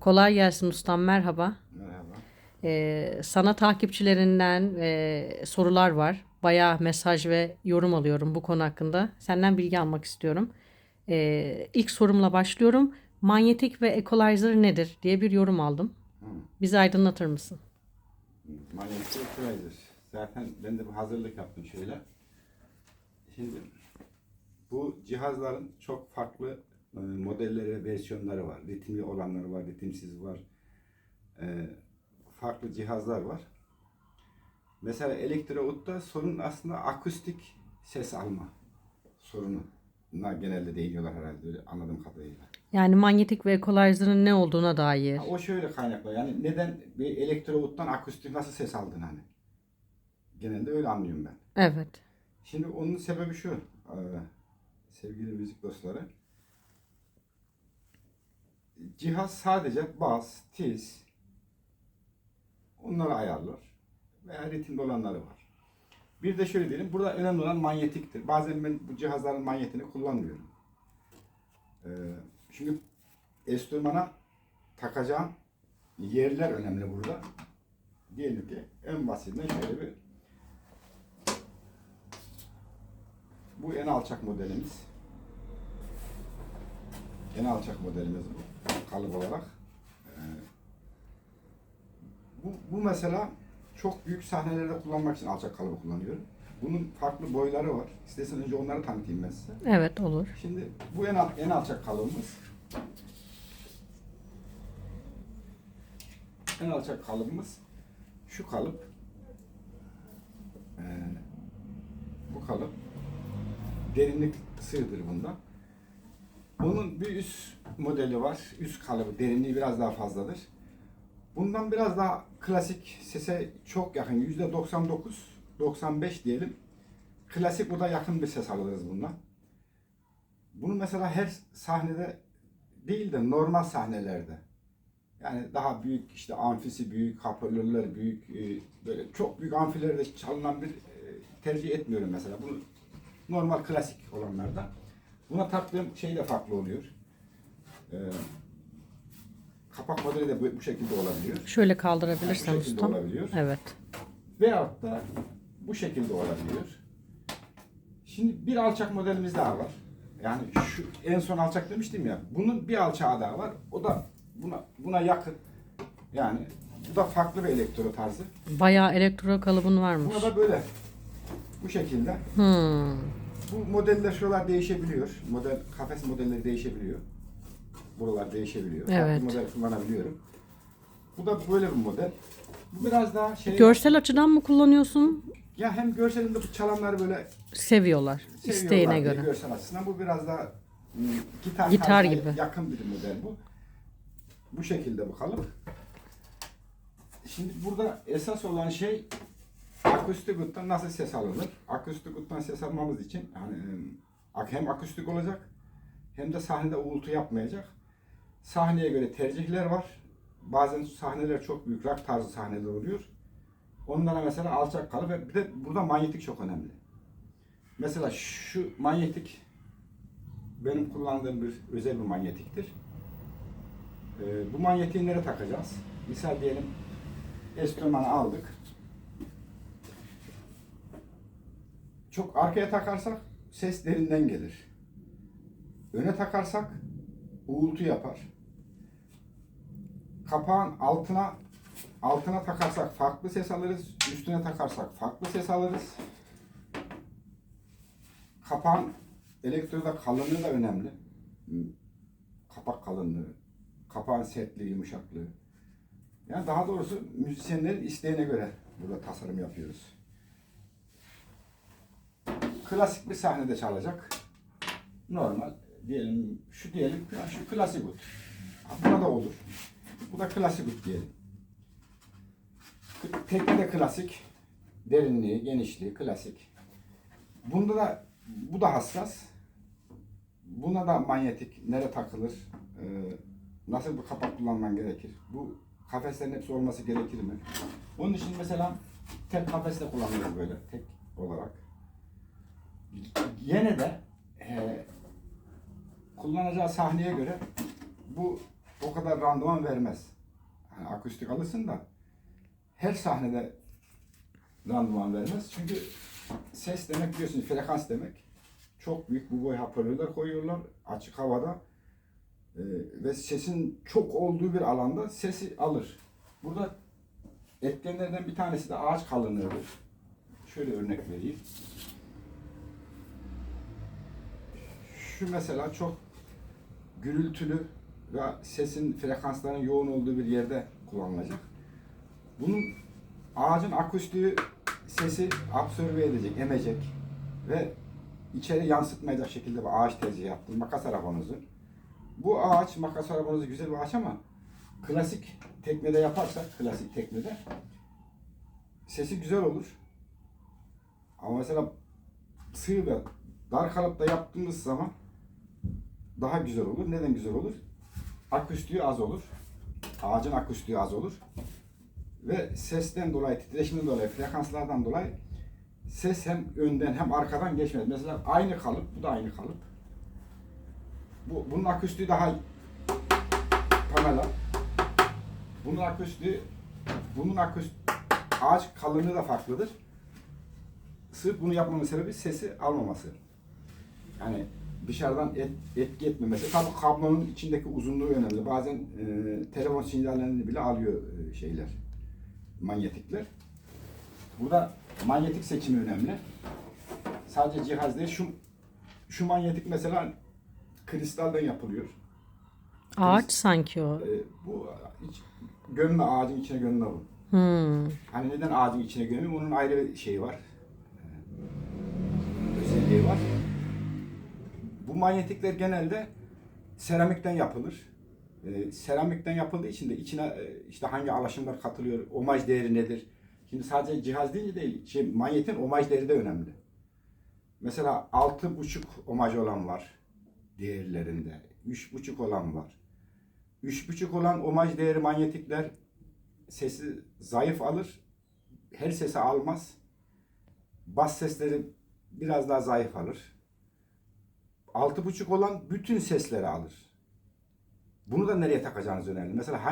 Kolay gelsin ustam, merhaba. Merhaba. Sana takipçilerinden sorular var. Bayağı mesaj ve yorum alıyorum bu konu hakkında. Senden bilgi almak istiyorum. İlk sorumla başlıyorum. Manyetik ve equalizer nedir diye bir yorum aldım. Hı. Bizi aydınlatır mısın? Manyetik equalizer. Zaten ben de bu hazırlık yaptım şöyle. Şimdi bu cihazların çok farklı modelleri ve versiyonları var. Ritimli olanları var, ritimsiz var. Farklı cihazlar var. Mesela elektroud'da sorun aslında akustik ses alma sorunu. Bunlar genelde değiniyorlar herhalde öyle anladığım kadarıyla. Yani manyetik ve equalizer'ın ne olduğuna dair. O şöyle kaynaklı. Yani neden bir elektroud'dan akustik nasıl ses aldın hani? Genelde öyle anlıyorum ben. Evet. Şimdi onun sebebi şu, sevgili müzik dostları. Cihaz sadece bas, tiz, onları ayarlar veya ritimde olanları var. Bir de şöyle diyelim, burada önemli olan manyetiktir. Bazen ben bu cihazların manyetini kullanmıyorum. Şimdi enstrümana takacağım yerler önemli burada. Diyelim ki en basitinden şöyle bir, bu en alçak modelimiz. En alçak modelimiz bu, kalıp olarak. Bu mesela çok büyük sahnelerde kullanmak için alçak kalıbı kullanıyorum. Bunun farklı boyları var. İstersen önce onları tanıtayım ben size. Evet, olur. Şimdi bu en alçak kalıbımız. En alçak kalıbımız şu kalıp. Bu kalıp. Derinlik sığdır bunda. Bunun bir üst modeli var. Üst kalıbı. Derinliği biraz daha fazladır. Bundan biraz daha klasik sese çok yakın. %99-95 diyelim. Klasik o da yakın bir ses alırız bundan. Bunu mesela her sahnede değil de normal sahnelerde. Yani daha büyük işte amfisi büyük, hoparlörler büyük, böyle çok büyük amfilerde çalınan bir tercih etmiyorum mesela. Bunu normal klasik olanlarda. Buna taktığım şey de farklı oluyor. Kapak modeli de bu şekilde olabiliyor. Şöyle kaldırabilirsen Bu şekilde ustam. olabiliyor. Evet. Veyahut da bu şekilde olabiliyor. Şimdi bir alçak modelimiz daha var. Yani şu en son alçak demiştim ya. Bunun bir alçağı daha var. O da buna yakın. Yani bu da farklı bir elektro tarzı. Bayağı elektro kalıbın varmış. Buna da böyle bu şekilde. Bu modeller şuralar değişebiliyor. Kafes modelleri değişebiliyor. Buralar değişebiliyor. Evet. Farklı model kullanabiliyorum. Bu da böyle bir model. Bu biraz daha Görsel açıdan mı kullanıyorsun? ya hem görselinde bu çalanları böyle Seviyorlar. İsteğine seviyorlar diye göre. görsel açısından. Bu biraz daha Gitar tarzına gibi. yakın bir model bu. Bu şekilde bu kalıp. Şimdi burada esas olan şey akustik uddan nasıl ses alınır? Akustik uddan ses almamız için yani hem akustik olacak hem de sahnede uğultu yapmayacak. Sahneye göre tercihler var. Bazen sahneler çok büyük rock tarzı sahneler oluyor. Onlara mesela alçak kalıp ve bir de burada manyetik çok önemli. Mesela şu manyetik benim kullandığım bir özel bir manyetiktir. Bu manyetiği nereye takacağız? Misal diyelim enstrümanı aldık. Çok arkaya takarsak ses derinden gelir. Öne takarsak uğultu yapar. Kapağın altına takarsak farklı ses alırız. Üstüne takarsak farklı ses alırız. Kapağın elektroda kalınlığı da önemli. Kapak kalınlığı, kapağın sertliği, yumuşaklığı. Yani daha doğrusu müzisyenlerin isteğine göre burada tasarım yapıyoruz. Klasik bir sahnede çalacak. Normal diyelim, şu klasik ud. Buna da olur. Bu da klasik ud diyelim. Tekli de klasik. Derinliği, genişliği klasik. Bunda da bu da hassas. Buna da manyetik nereye takılır? Nasıl bir kapak kullanman gerekir? Bu kafeslerin hepsi olması gerekir mi? Onun için mesela tek kafesle kullanıyoruz böyle tek olarak. Yine de kullanacağı sahneye göre bu o kadar randıman vermez. Yani akustik alırsın da her sahnede randıman vermez. Çünkü ses demek biliyorsunuz frekans demek. Çok büyük bu boy hoparlörler koyuyorlar açık havada. Ve sesin çok olduğu bir alanda sesi alır. Burada etkenlerden bir tanesi de ağaç kalınlığıdır. Şöyle örnek vereyim. Şu mesela çok gürültülü ve sesin frekansların yoğun olduğu bir yerde kullanılacak. Bunun ağacın akustiği sesi absorbe edecek, emecek ve içeri yansıtmayacak şekilde bir ağaç tercih yaptım. Makas arabanızı. Bu ağaç, makas arabanızı güzel bir ağaç ama klasik teknede yaparsak, klasik teknede sesi güzel olur. Ama mesela sığ ve dar kalıpta yaptığımız zaman daha güzel olur. Neden güzel olur? Akustiği az olur. Ağacın akustiği az olur. Ve sesten dolayı, titreşimden dolayı, frekanslardan dolayı ses hem önden hem arkadan geçmez. Mesela aynı kalıp, bu da aynı kalıp. Bunun akustiği daha Pamela. Bunun akustiği ağaç kalınlığı da farklıdır. Sırf bunu yapmamın sebebi sesi almaması. Yani dışarıdan etki etmemesi. Tabii kablonun içindeki uzunluğu önemli. Bazen telefon sinyallerini bile alıyor şeyler, manyetikler. Burada manyetik seçimi önemli. Sadece cihaz değil. Şu manyetik mesela kristalden yapılıyor. Ağaç sanki o. Bu gömme, ağacın içine gömme bu. Hani neden ağacın içine gömme? Bunun ayrı bir şeyi var. Özelliği var. Bu manyetikler genelde seramikten yapılır. Seramikten yapıldığı için de içine işte hangi alaşımlar katılıyor, omaj değeri nedir? Şimdi sadece cihaz deyince değil, manyetin omaj değeri de önemli. Mesela 6,5 omaj olan var değerlerinde, 3,5 olan var. 3,5 olan omaj değeri manyetikler sesi zayıf alır, her sesi almaz. Bas sesleri biraz daha zayıf alır. 6,5 olan bütün sesleri alır. Bunu da nereye takacağınız önemli. Mesela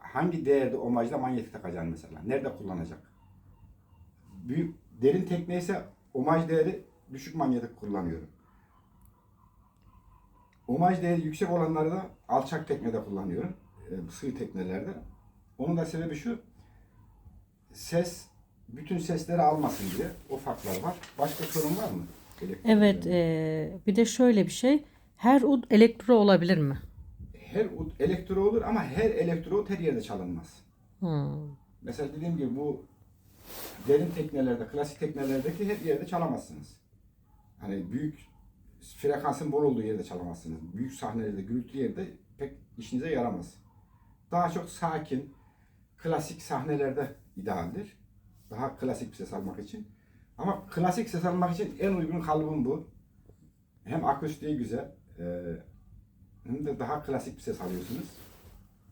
hangi değerde omajda manyetik takacaksın mesela? Nerede kullanacak? Derin tekne ise omaj değeri düşük manyetik kullanıyorum. Omaj değeri yüksek olanları da alçak teknede kullanıyorum. Sığ teknelerde. Onun da sebebi şu. Bütün sesleri almasın diye. O farklar var. Başka sorun var mı? Evet, bir de şöyle bir şey. Her ud elektro olabilir mi? Her ud elektro olur ama her elektro her yerde çalınmaz. Mesela dediğim gibi bu derin teknelerde, klasik teknelerdeki her yerde çalamazsınız. Hani büyük frekansın bol olduğu yerde çalamazsınız. Büyük sahnelerde, gürültülü yerde pek işinize yaramaz. Daha çok sakin, klasik sahnelerde idealdir. Daha klasik bir ses almak için. Ama klasik ses almak için en uygun kalıbım bu. Hem akustiği güzel, hem de daha klasik bir ses alıyorsunuz.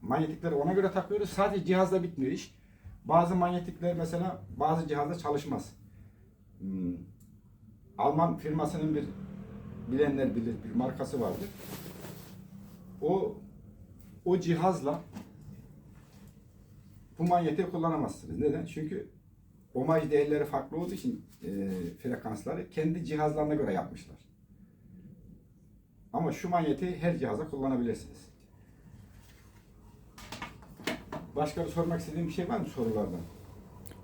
Manyetikleri ona göre takıyoruz. Sadece cihazla bitmiyor iş. Bazı manyetikler mesela bazı cihazda çalışmaz. Alman firmasının bilenler bilir bir markası vardır. O cihazla bu manyetiği kullanamazsınız. Neden? Çünkü omaj değerleri farklı olduğu için frekansları kendi cihazlarına göre yapmışlar. Ama şu manyetiği her cihaza kullanabilirsiniz. Başka bir sormak istediğim bir şey var mı sorulardan?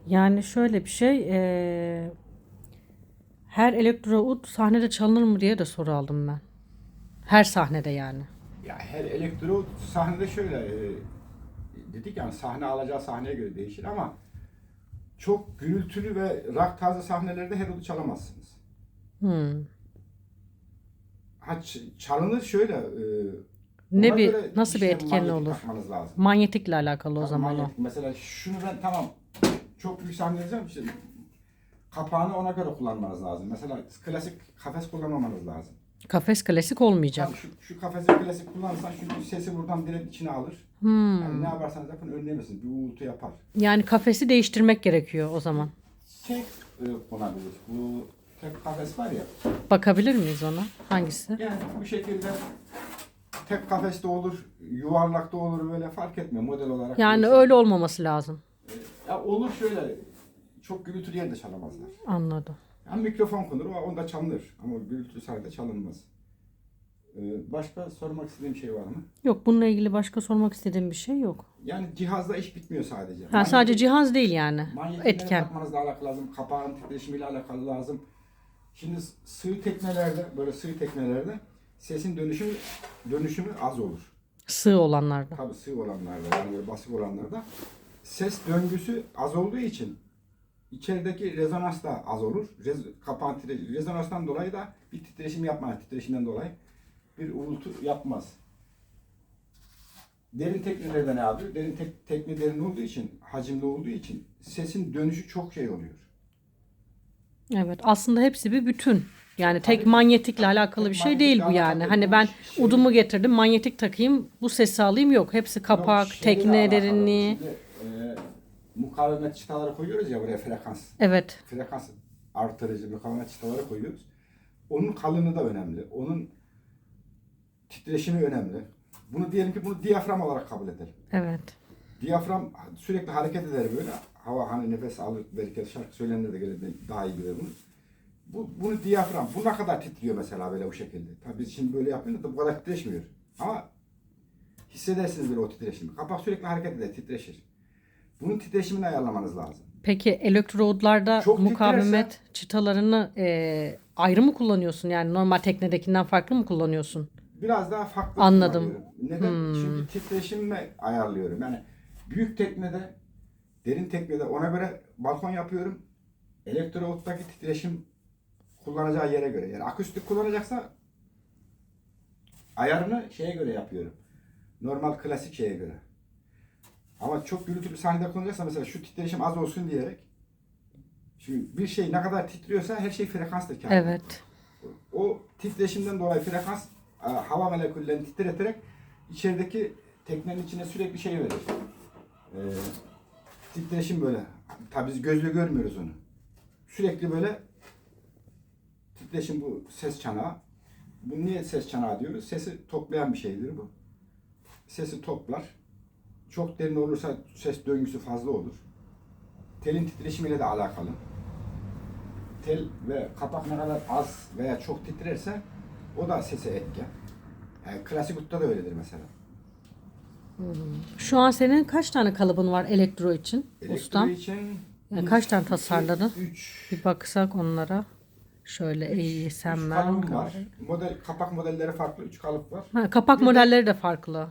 Yani şöyle bir şey. Her elektro ud sahnede çalınır mı diye de soru aldım ben. Her sahnede yani. Ya her elektro sahnede şöyle dedik yani sahne alacağı sahneye göre değişir ama çok gürültülü ve rock tarzı sahnelerde her udu çalamazsınız. Çalınır şöyle Nasıl bir etkeni olur? Manyetikle alakalı o zaman manyetik. Mesela şunu ben tamam çok büyük sahne edeceğim işte kapağını ona göre kullanmanız lazım. Mesela klasik kafes kullanmamanız lazım. Kafes klasik olmayacak. Tabii şu kafesi klasik kullanırsan çünkü sesi buradan direkt içine alır. Yani ne yaparsanız yapın önlemesin. Bir uğultu yapar. Yani kafesi değiştirmek gerekiyor o zaman. Konabilir. Bu tek kafes var ya. Bakabilir miyiz ona? Hangisi? Yani bu şekilde tek kafeste olur, yuvarlakta olur, böyle fark etmiyor model olarak. Yani değişir. öyle olmaması lazım. Ya olur şöyle, çok gürültülü yerde çalamazlar. Anladım. Yani mikrofon konur, onda çalınır ama gürültülü sahnede çalınmaz. Başka sormak istediğim şey var mı? Yok, bununla ilgili başka sormak istediğim bir şey yok. Yani cihazla iş bitmiyor sadece. Ha, sadece cihaz değil yani. Manyetleri Etken. takmanızla alakalı lazım, kapağın titreşimiyle alakalı lazım. Şimdi sığ teknelerde, böyle sığ teknelerde sesin dönüşümü az olur. Sığ olanlarda. Tabii sığ olanlarda, yani böyle basık olanlarda ses döngüsü az olduğu için içerideki rezonans da az olur. Kapağın rezonanstan dolayı da bir titreşim yapmaz. Titreşimden dolayı bir uğultu yapmaz. Derin teknelerde ne yapıyor? Tekne derin olduğu için, hacimli olduğu için sesin dönüşü çok şey oluyor. Evet, aslında hepsi bir bütün. Yani tek Tabii. manyetikle alakalı bir şey Manyetikle değil bu yani. alakalı Hani bu ben şey- udumu getirdim, manyetik takayım, bu sesi alayım, yok. Hepsi kapak, Yok, şeyle tekne alakalı. derinliği. Şimdi, mukavemet çıtaları koyuyoruz ya buraya, frekans. Evet, Frekans artırıcı mukavemet çıtaları koyuyoruz. Onun kalınlığı da önemli. Onun titreşimi önemli. Bunu diyelim ki bunu diyafram olarak kabul edelim. evet. Diyafram sürekli hareket eder böyle. Hava hani nefes alır verirken, şarkı söyleyenler de daha iyi bilir bunu. Bunu diyafram. Bu ne kadar titriyor mesela böyle bu şekilde. Tabii biz şimdi böyle yapıyoruz da bu kadar titreşmiyor. Ama hissedersiniz böyle o titreşimi. Kapak sürekli hareket eder, titreşir. Bunun titreşimini ayarlamanız lazım. Peki elektrodlarda Çok mukavemet çıtalarını ayrı mı kullanıyorsun? Yani normal teknedekinden farklı mı kullanıyorsun? Biraz daha farklı Anladım. kullanıyorum. Neden? Çünkü titreşimle ayarlıyorum. Yani büyük teknede, derin teknede ona göre balkon yapıyorum. Elektrovottaki titreşim kullanacağı yere göre. Yani akustik kullanacaksa ayarını şeye göre yapıyorum. Normal klasik şeye göre. Ama çok gürültülü sahnede kullanacaksa mesela şu titreşim az olsun diyerek, şimdi bir şey ne kadar titriyorsa her şey frekanstır kendine. Evet. O titreşimden dolayı frekans hava moleküllerini titreterek içerideki teknenin içine sürekli şey verir. Titreşim böyle. Tabii biz gözle görmüyoruz onu. Sürekli böyle titreşim, bu ses çanağı. Bu niye ses çanağı diyoruz? Sesi toplayan bir şeydir bu. Sesi toplar. Çok derin olursa ses döngüsü fazla olur. Telin titreşimiyle de alakalı. Tel ve kapak ne kadar az veya çok titrerse o da sese etken. Yani klasik udda da öyledir mesela. Şu an senin kaç tane kalıbın var elektro için Elektro ustam? için Yani kaç tane tasarladın? 3 Bir baksak onlara. Şöyle eğilsem ben. kalıbım var. Kapak modelleri farklı. 3 kalıp var. Ha, kapak Bir de, modelleri de farklı.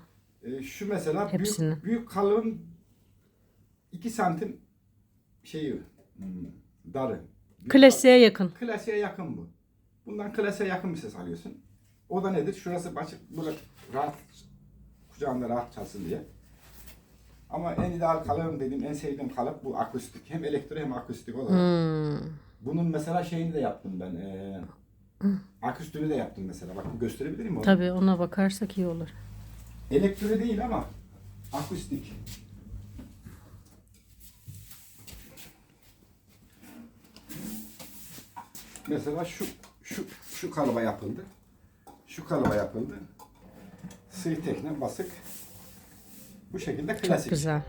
şu mesela Hepsini. büyük kalıbın 2 santim şeyi darı. Klasiğe yakın. Klasiğe yakın bu. Bundan klasiğe yakın bir ses alıyorsun. O da nedir? Şurası açık, böyle rahat, kucağında rahat çalsın diye. Ama en ideal kalıbım dediğim, en sevdiğim kalıp bu akustik. Hem elektro hem akustik olarak. Bunun mesela şeyini de yaptım ben. Akustiğini de yaptım mesela. Bak gösterebilir miyim onu? Tabii, ona bakarsak iyi olur. Elektro değil ama akustik. Mesela şu kalıba yapıldı. Şu kalıba yapıldı. Sığ tekne, basık. Bu şekilde klasik. Çok güzel.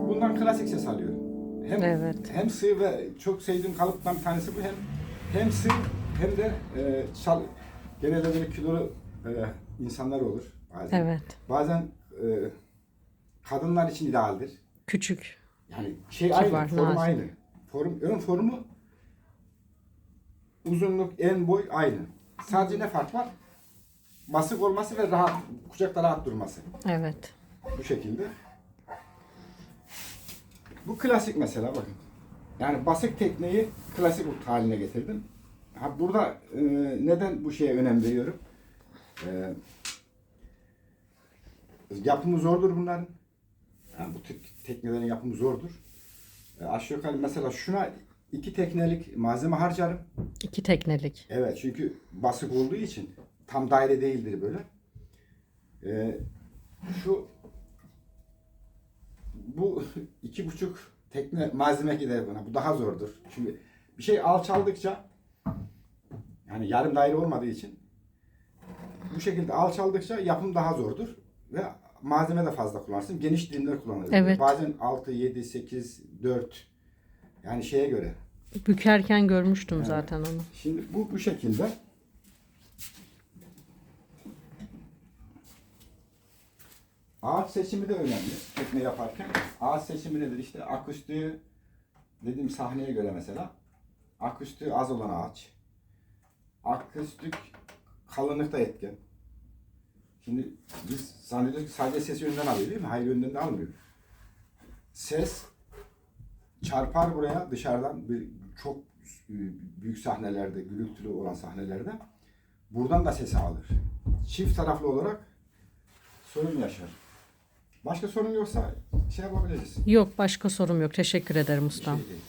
Bundan klasik ses alıyorum. Evet. Hem sığ ve çok sevdiğim kalıptan bir tanesi bu. Hem sığ hem de genelde böyle kilolu insanlar olur bazen. Evet. Bazen kadınlar için idealdir. Küçük. Yani şey Kibar, aynı, form nazik. aynı. Ön formu, uzunluk, en boy aynı. Sadece ne fark var? Basık olması ve rahat, kucakta rahat durması. Evet. Bu şekilde. Bu klasik mesela bakın. Yani basık tekneyi klasik haline getirdim. Ha burada neden bu şeye önem veriyorum? Yapımı zordur bunların. Yani bu tip teknelerin yapımı zordur. Aşağı yukarı mesela şuna 2 teknelik malzeme harcarım. 2 teknelik. Evet, çünkü basık olduğu için tam daire değildir böyle. Bu 2,5 tekne malzeme gider buna. Bu daha zordur. Çünkü bir şey alçaldıkça, yani yarım daire olmadığı için Bu şekilde alçaldıkça yapım daha zordur ve malzeme de fazla kullanırsın. Geniş dilimler kullanılır. Evet. Bazen 6, 7, 8, 4 yani şeye göre. Bükerken görmüştüm Evet. zaten onu. Şimdi bu şekilde ağaç seçimi de önemli tekne yaparken. Ağaç seçimi nedir? İşte aküstüğü dediğim sahneye göre mesela aküstüğü az olan ağaç. Aküstük kalınlık da etken. Şimdi biz zannediyoruz ki sadece ses yönünden alıyor değil mi? Hayır yönünden de almıyor. Ses çarpar buraya dışarıdan çok büyük sahnelerde, gürültülü olan sahnelerde. Buradan da sesi alır. Çift taraflı olarak sorun yaşar. Başka sorun yoksa şey yapabiliriz. Yok, başka sorum yok. Teşekkür ederim ustam. Şey değil.